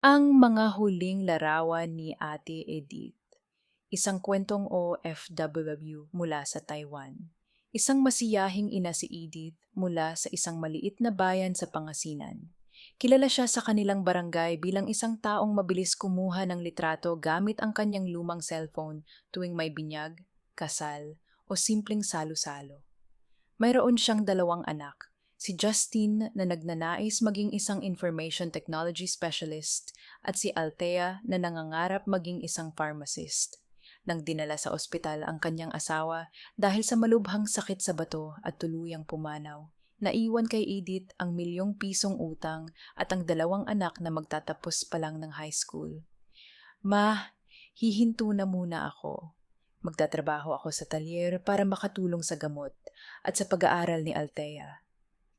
Ang mga huling larawan ni Ate Edith, isang kwentong OFW mula sa Taiwan. Isang masiyahing ina si Edith mula sa isang maliit na bayan sa Pangasinan. Kilala siya sa kanilang barangay bilang isang taong mabilis kumuha ng litrato gamit ang kanyang lumang cellphone tuwing may binyag, kasal, o simpleng salo-salo. Mayroon siyang dalawang anak, si Justin na nagnanais maging isang information technology specialist at si Althea na nangangarap maging isang pharmacist. Nang dinala sa ospital ang kanyang asawa dahil sa malubhang sakit sa bato at tuluyang pumanaw, naiwan kay Edith ang milyong pisong utang at ang dalawang anak na magtatapos pa lang ng high school. Ma, hihinto na muna ako. Magtatrabaho ako sa talyer para makatulong sa gamot at sa pag-aaral ni Althea.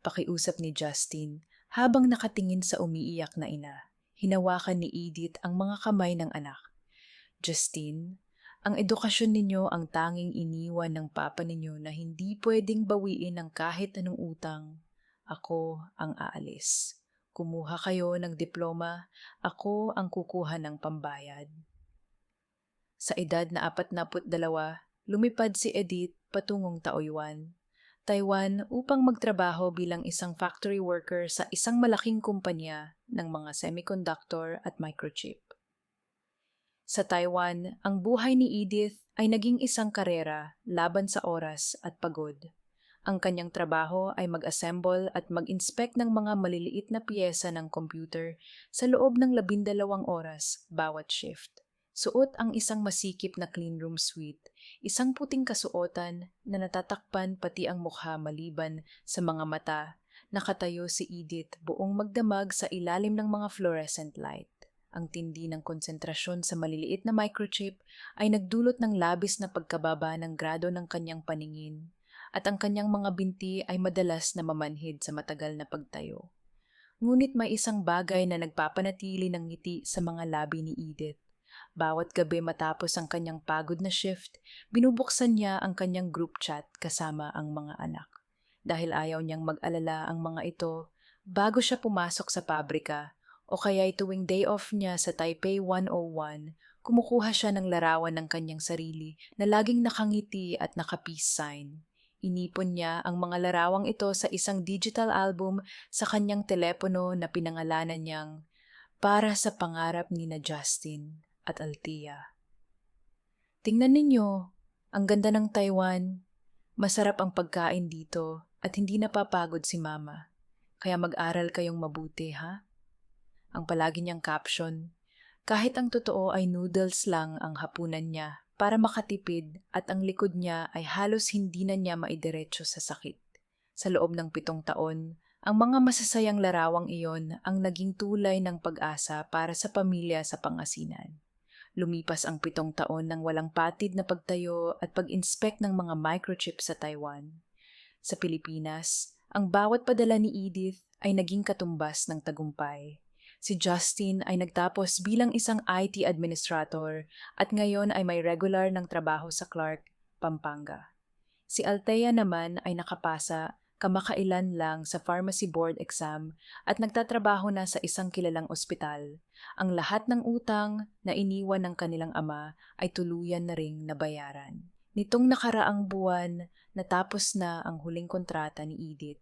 Pakiusap ni Justin habang nakatingin sa umiiyak na ina. Hinawakan ni Edith ang mga kamay ng anak. Justin, ang edukasyon ninyo ang tanging iniwan ng papa ninyo na hindi pwedeng bawiin ng kahit anong utang. Ako ang aalis. Kumuha kayo ng diploma, ako ang kukuha ng pambayad. Sa edad na 42, lumipad si Edith patungong Taoyuan, Taiwan upang magtrabaho bilang isang factory worker sa isang malaking kumpanya ng mga semiconductor at microchip. Sa Taiwan, ang buhay ni Edith ay naging isang karera laban sa oras at pagod. Ang kanyang trabaho ay mag-assemble at mag-inspect ng mga maliliit na piyesa ng computer sa loob ng 12 oras bawat shift. Suot ang isang masikip na cleanroom suite, isang puting kasuotan na natatakpan pati ang mukha maliban sa mga mata. Nakatayo si Edith buong magdamag sa ilalim ng mga fluorescent light. Ang tindi ng konsentrasyon sa maliliit na microchip ay nagdulot ng labis na pagkababa ng grado ng kanyang paningin, at ang kanyang mga binti ay madalas na mamanhid sa matagal na pagtayo. Ngunit may isang bagay na nagpapanatili ng ngiti sa mga labi ni Edith. Bawat gabi matapos ang kanyang pagod na shift, binubuksan niya ang kanyang group chat kasama ang mga anak. Dahil ayaw niyang mag-alala ang mga ito, bago siya pumasok sa pabrika, o kaya'y tuwing day off niya sa Taipei 101, kumukuha siya ng larawan ng kanyang sarili na laging nakangiti at naka-peace sign. Inipon niya ang mga larawang ito sa isang digital album sa kanyang telepono na pinangalanan niyang Para sa Pangarap ni na Justin at Althea. Tingnan ninyo, ang ganda ng Taiwan. Masarap ang pagkain dito at hindi napapagod si Mama. Kaya mag-aral kayong mabuti, ha? Ang palagi niyang caption, kahit ang totoo ay noodles lang ang hapunan niya para makatipid at ang likod niya ay halos hindi na niya maidiretso sa sakit. Sa loob ng 7 taon, ang mga masasayang larawang iyon ang naging tulay ng pag-asa para sa pamilya sa Pangasinan. Lumipas ang 7 taon ng walang patid na pagtayo at pag-inspect ng mga microchip sa Taiwan. Sa Pilipinas, ang bawat padala ni Edith ay naging katumbas ng tagumpay. Si Justin ay nagtapos bilang isang IT administrator at ngayon ay may regular ng trabaho sa Clark, Pampanga. Si Althea naman ay nakapasa kamakailan lang sa pharmacy board exam at nagtatrabaho na sa isang kilalang ospital. Ang lahat ng utang na iniwan ng kanilang ama ay tuluyan na ring nabayaran. Nitong nakaraang buwan, natapos na ang huling kontrata ni Edith.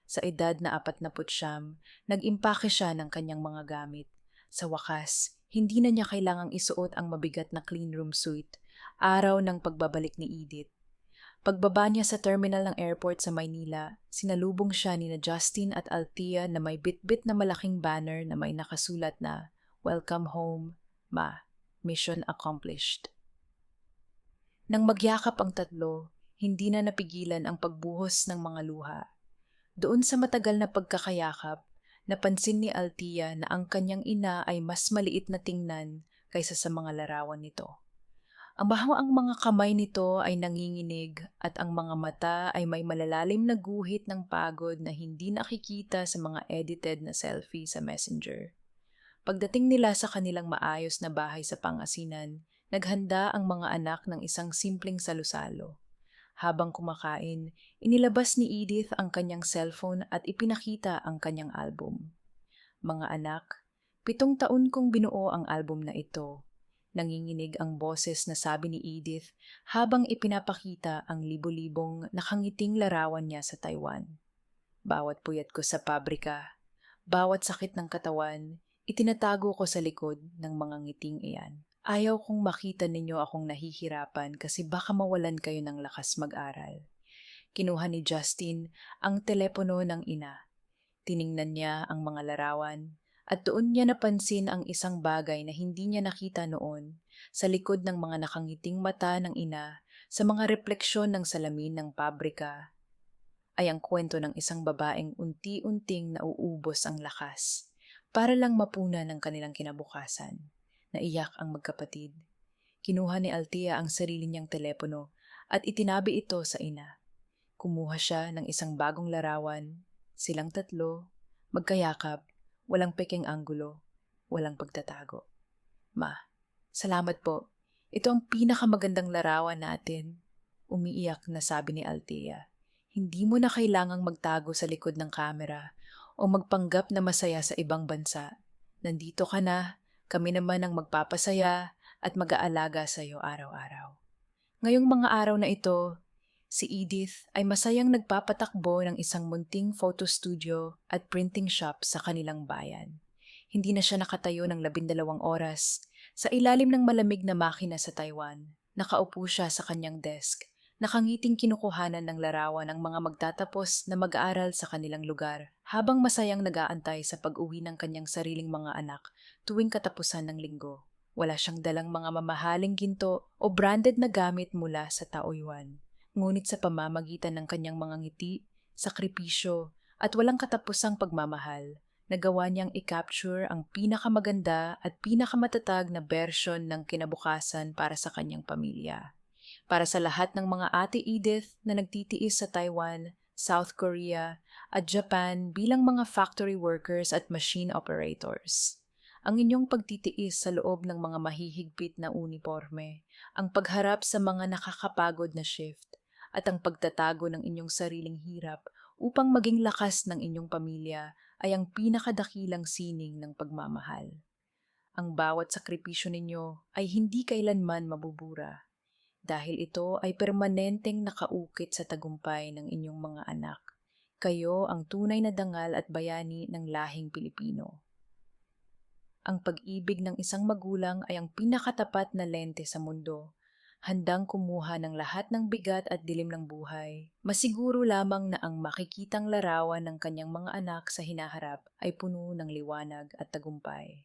Sa edad na 49, nag-impake siya ng kanyang mga gamit. Sa wakas, hindi na niya kailangang isuot ang mabigat na cleanroom suit, araw ng pagbabalik ni Edith. Pagbaba niya sa terminal ng airport sa Maynila, sinalubong siya ni na Justin at Althea na may bitbit na malaking banner na may nakasulat na Welcome home, Ma. Mission accomplished. Nang magyakap ang tatlo, hindi na napigilan ang pagbuhos ng mga luha. Doon sa matagal na pagkakayakap, napansin ni Althea na ang kanyang ina ay mas maliit na tingnan kaysa sa mga larawan nito. Ang mga kamay nito ay nanginginig at ang mga mata ay may malalalim na guhit ng pagod na hindi nakikita sa mga edited na selfie sa Messenger. Pagdating nila sa kanilang maayos na bahay sa Pangasinan, naghanda ang mga anak ng isang simpleng salusalo. Habang kumakain, inilabas ni Edith ang kanyang cellphone at ipinakita ang kanyang album. Mga anak, 7 taon kong binuo ang album na ito. Nanginginig ang boses na sabi ni Edith habang ipinapakita ang libo-libong nakangiting larawan niya sa Taiwan. Bawat puyat ko sa pabrika, bawat sakit ng katawan, itinatago ko sa likod ng mga ngiting iyan. Ayaw kong makita ninyo akong nahihirapan kasi baka mawalan kayo ng lakas mag-aral. Kinuha ni Justin ang telepono ng ina. Tiningnan niya ang mga larawan at doon niya napansin ang isang bagay na hindi niya nakita noon sa likod ng mga nakangiting mata ng ina sa mga refleksyon ng salamin ng pabrika ay ang kwento ng isang babaeng unti-unting nauubos ang lakas para lang mapunan ng kanilang kinabukasan. Naiyak ang magkapatid. Kinuha ni Althea ang sarili niyang telepono at itinabi ito sa ina. Kumuha siya ng isang bagong larawan, silang tatlo, magkayakap, walang pekeng anggulo, walang pagtatago. Ma, salamat po. Ito ang pinakamagandang larawan natin. Umiiyak na sabi ni Althea. Hindi mo na kailangang magtago sa likod ng kamera o magpanggap na masaya sa ibang bansa. Nandito ka na, kami naman ang magpapasaya at mag-aalaga sa iyo araw-araw. Ngayong mga araw na ito, si Edith ay masayang nagpapatakbo ng isang munting photo studio at printing shop sa kanilang bayan. Hindi na siya nakatayo ng 12 oras sa ilalim ng malamig na makina sa Taiwan. Nakaupo siya sa kanyang desk, nakangiting kinukuhanan ng larawan ng mga magtatapos na mag-aaral sa kanilang lugar habang masayang nag-aantay sa pag-uwi ng kanyang sariling mga anak tuwing katapusan ng linggo. Wala siyang dalang mga mamahaling ginto o branded na gamit mula sa Taoyuan. Ngunit sa pamamagitan ng kanyang mga ngiti, sakripisyo at walang katapusang pagmamahal, nagawa niyang i-capture ang pinakamaganda at pinakamatatag na bersyon ng kinabukasan para sa kanyang pamilya. Para sa lahat ng mga Ate Edith na nagtitiis sa Taiwan, South Korea at Japan bilang mga factory workers at machine operators. Ang inyong pagtitiis sa loob ng mga mahihigpit na uniforme, ang pagharap sa mga nakakapagod na shift, at ang pagtatago ng inyong sariling hirap upang maging lakas ng inyong pamilya ay ang pinakadakilang sining ng pagmamahal. Ang bawat sakripisyo ninyo ay hindi kailanman mabubura dahil ito ay permanenteng nakaukit sa tagumpay ng inyong mga anak. Kayo ang tunay na dangal at bayani ng lahing Pilipino. Ang pag-ibig ng isang magulang ay ang pinakatapat na lente sa mundo, handang kumuha ng lahat ng bigat at dilim ng buhay. Masiguro lamang na ang makikitang larawan ng kanyang mga anak sa hinaharap ay puno ng liwanag at tagumpay.